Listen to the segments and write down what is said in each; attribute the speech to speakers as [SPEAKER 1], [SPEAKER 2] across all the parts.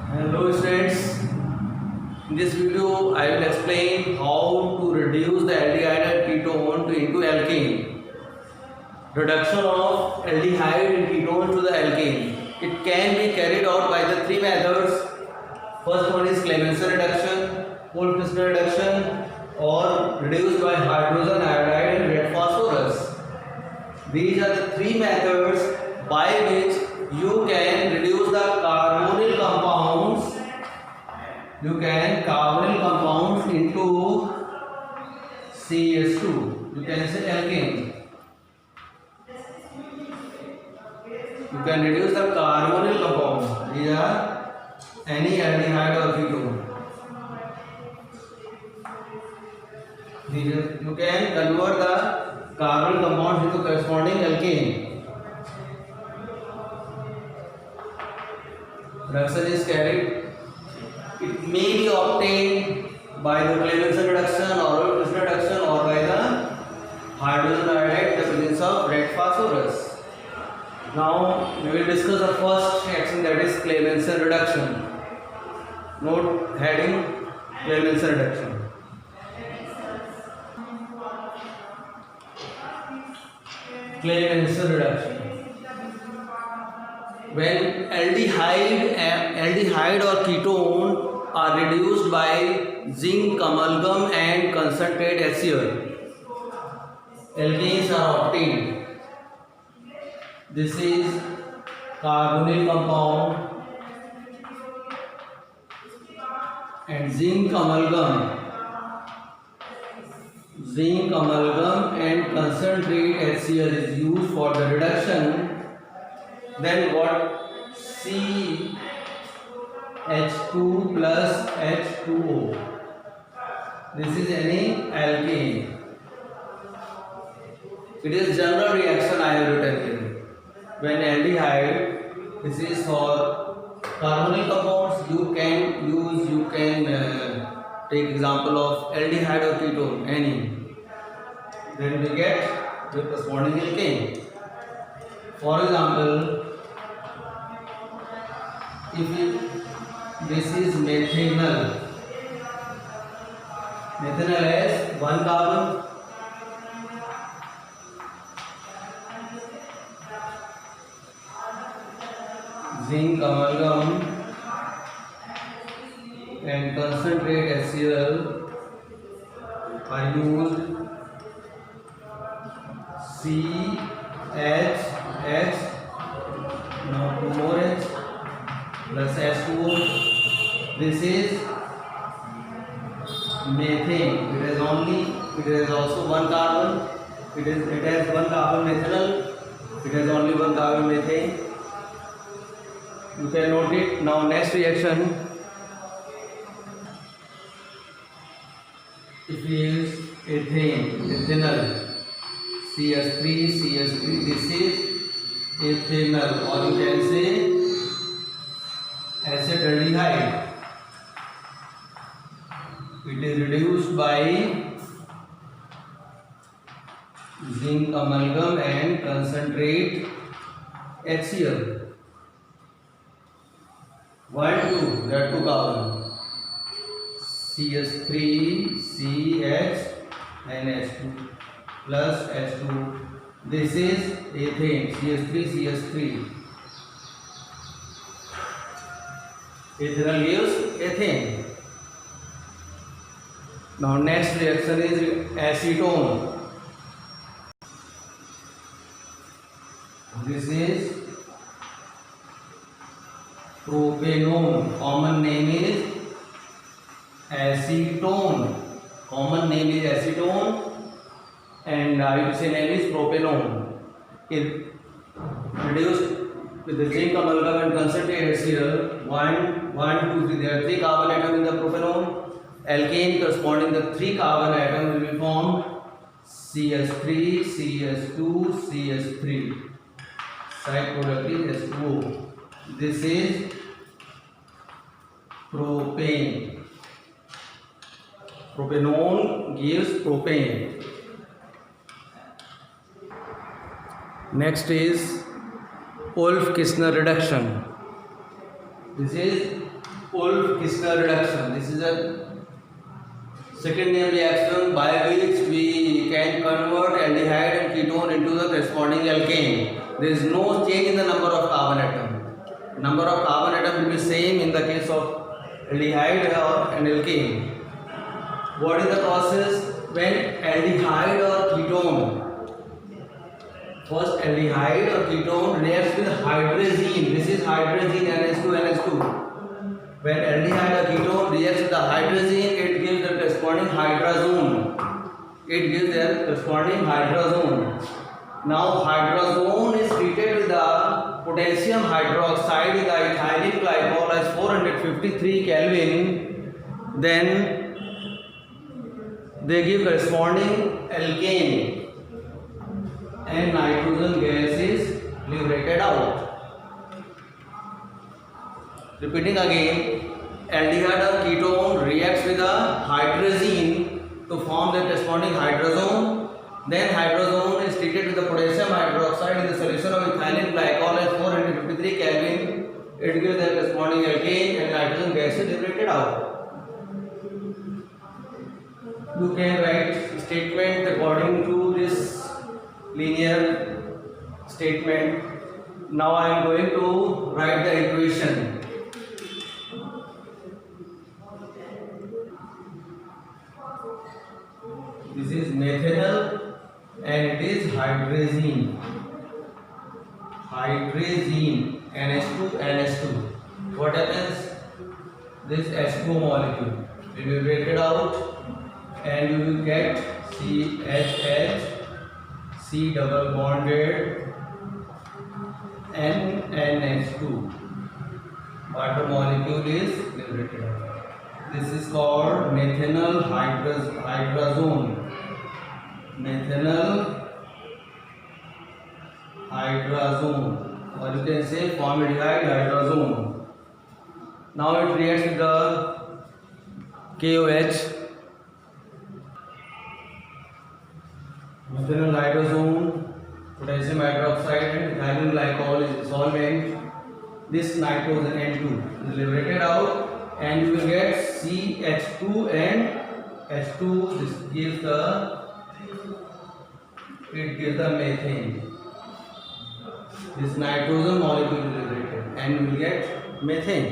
[SPEAKER 1] Hello students, in this video I will explain how to reduce the aldehyde and ketone into alkane. Reduction of aldehyde and ketone to the alkane. It can be carried out by the three methods. First one is Clemmensen reduction, Wolff-Kishner reduction, or reduced by hydrogen iodide and red phosphorus. These are the three methods by which you can reduce the carbonyl compounds. You can carbonyl compounds into CH2. You can say alkane. You can reduce the carbonyl compounds. These are any aldehyde or ketone. You can convert the carbonyl compounds into corresponding alkane. Reduction is carried. It may be obtained by the Clemmensen reduction or Wolff-Kishner reduction or by the hydrogen iodide, the presence of red phosphorus. Now we will discuss the first reaction, that is Clemmensen reduction. Note heading Clemmensen reduction. Clemmensen reduction. When aldehyde or ketone are reduced by zinc amalgam and concentrate HCl, alkanes are obtained. This is carbonyl compound and zinc amalgam and concentrate HCl is used for the reduction. Then what? CH2 plus H2O. This is any alkane. It is general reaction I have written here. When aldehyde, this is for carbonyl compounds. You can take example of aldehyde or ketone, any. Then we get the corresponding alkane. For example, if this is methanol, methanol has one carbon, zinc amalgam and concentrate HCl are used. CH, now two more H plus H2O. This is methane. It has also one carbon. It has one carbon methanol. It has only one carbon methane. You can note it. Now next reaction. If we use ethanol. CH3, this is ethanol, or you can say acetaldehyde. It is reduced by zinc amalgam and concentrate HCl. 1, 2, there are two carbon. CH3, CH and H2 plus H2. This is ethane, CH3. Ethanol gives ethane. Now next reaction is acetone. This is propanone. Common name is acetone. And IUPAC name is propanone. It reduced with the zinc amalgam and concentrate HCl. 1, 2, 3. There are 3 carbon atoms in the propanone. Alkane corresponding to the 3 carbon atoms will be formed. CH3, CH2, CH3. Side product is H2O. This is propane. Propanone gives propane. Next is Wolff-Kishner reduction. This is Wolff-Kishner reduction. This is a second name reaction by which we can convert aldehyde and ketone into the corresponding alkane. There is no change in the number of carbon atom. Number of carbon atom will be same in the case of aldehyde or an alkane. What is the process when aldehyde or ketone? First, aldehyde or ketone reacts with hydrazine. This is hydrazine NH2NH2. When aldehyde or ketone reacts with the hydrazine, it gives the corresponding hydrazone. It gives the corresponding hydrazone. Now, hydrazone is treated with the potassium hydroxide with the ethylene glycol as 453 Kelvin. Then they give corresponding alkane, and nitrogen gas is liberated out. Repeating again, aldehyde or ketone reacts with a hydrazine to form the corresponding hydrazone. Then hydrazone is treated with the potassium hydroxide in the solution of ethylene glycol at 453 Kelvin. It gives the corresponding alkane and nitrogen gas is liberated out. You can write statement according to this linear statement. Now I am going to write the equation. This is methanol and it is hydrazine. Hydrazine NH2NH2. What happens? This H2O molecule will be liberated out and you will get CHH, C double bonded NH2. Water molecule is liberated out. This is called methanol hydrazone. Methanol hydrazone, or you can say formaldehyde hydrazone. Now it reacts with the KOH. Methanol hydrazone, potassium hydroxide and ethylene glycol is solvent. This nitrogen N2 is liberated out and you will get CH2 and H2. This gives the methane. This nitrogen molecule is liberated and you will get methane.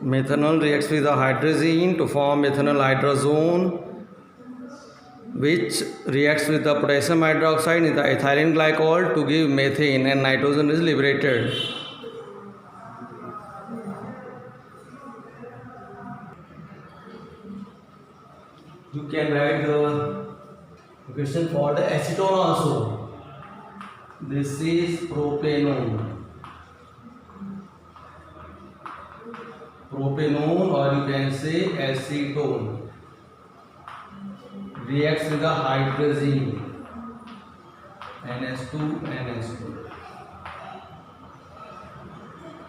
[SPEAKER 1] Methanol reacts with the hydrazine to form methanol hydrazone, which reacts with the potassium hydroxide in the ethylene glycol to give methane, and nitrogen is liberated. You can write the equation for the acetone also. This is propanone. Propanone, or you can say acetone, reacts with the hydrazine NH2NH2.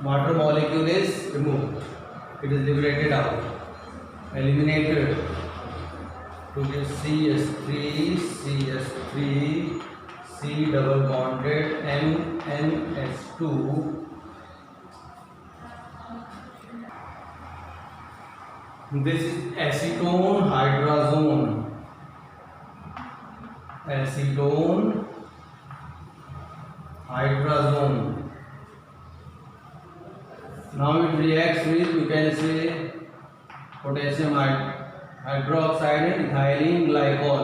[SPEAKER 1] Water molecule is removed. It is liberated out, eliminated to give CH3, CH3, C double bonded NH2. This is acetone hydrazone. Acetone hydrazone. Now it reacts with, you can say, potassium hydroxide and ethylene glycol.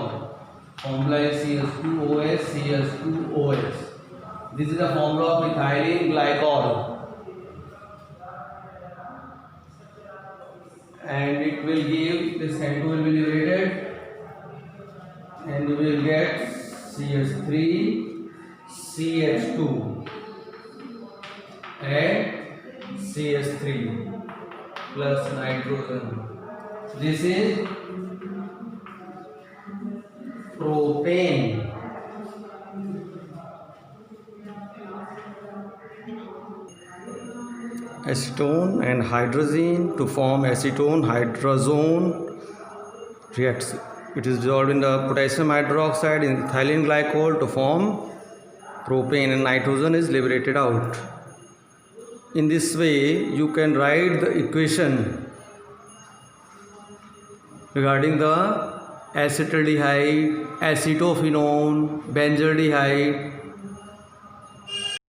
[SPEAKER 1] Formula is CH2OH, CH2OH. This is the formula of ethylene glycol. And it will give, this N2 will be liberated and you will get CH3, CH2 and CH3 plus nitrogen. This is propane. Acetone and hydrazine to form acetone hydrazone reacts. It is dissolved in the potassium hydroxide in ethylene glycol to form propane and nitrogen is liberated out. In this way, you can write the equation regarding the acetaldehyde, acetophenone, benzaldehyde,